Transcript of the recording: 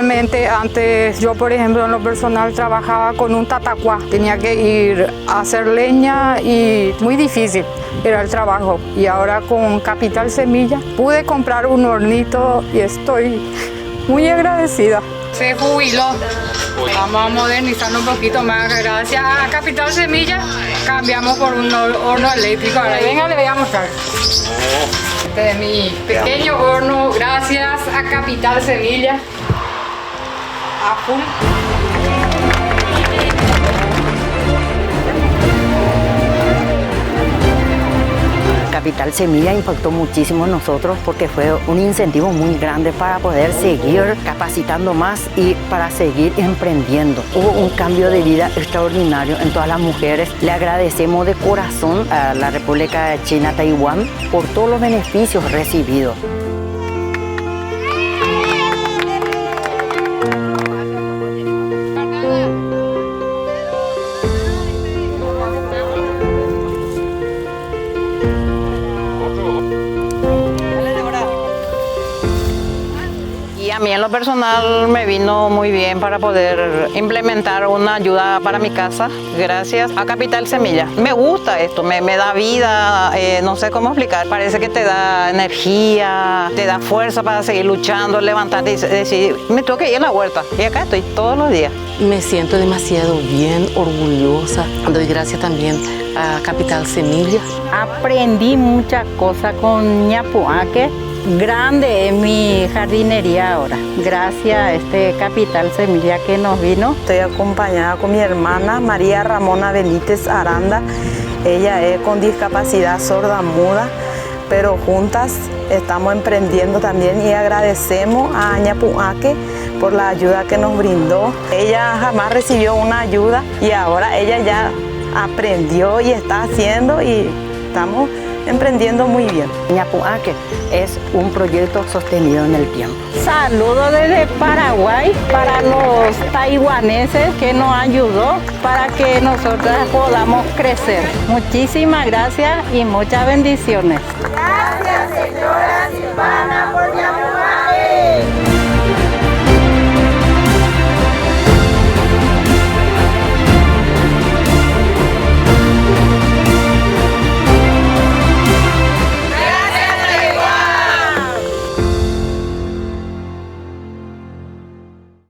Realmente antes yo, por ejemplo, en lo personal trabajaba con un tatacuá. Tenía que ir a hacer leña y muy difícil era el trabajo. Y ahora con Capital Semilla pude comprar un hornito y estoy muy agradecida. Se jubiló. Vamos a modernizar un poquito más. Gracias a Capital Semilla cambiamos por un horno eléctrico. Ahora venga, le voy a mostrar. Este es mi pequeño horno, gracias a Capital Semilla. A full. Capital Semilla impactó muchísimo en nosotros porque fue un incentivo muy grande para poder seguir capacitando más y para seguir emprendiendo. Hubo un cambio de vida extraordinario en todas las mujeres. Le agradecemos de corazón a la República de China, Taiwán, por todos los beneficios recibidos. Y a mí en lo personal me vino muy bien para poder implementar una ayuda para mi casa, gracias a Capital Semilla. Me gusta esto, me da vida, no sé cómo explicar. Parece que te da energía, te da fuerza para seguir luchando, levantarte y decir, me tengo que ir a la huerta. Y acá estoy todos los días. Me siento demasiado bien, orgullosa. Doy gracias también a Capital Semilla. Aprendí muchas cosas con Ñapuaque. Grande es mi jardinería ahora, gracias a este Capital Semilla que nos vino. Estoy acompañada con mi hermana María Ramona Benítez Aranda. Ella es con discapacidad sorda-muda, pero juntas estamos emprendiendo también y agradecemos a Ñapuaque por la ayuda que nos brindó. Ella jamás recibió una ayuda y ahora ella ya aprendió y está haciendo y estamos emprendiendo muy bien. Ñapuaque es un proyecto sostenido en el tiempo. Saludos desde Paraguay para los taiwaneses que nos ayudó para que nosotras podamos crecer. Muchísimas gracias y muchas bendiciones. Gracias, señora Silvana, por llamar.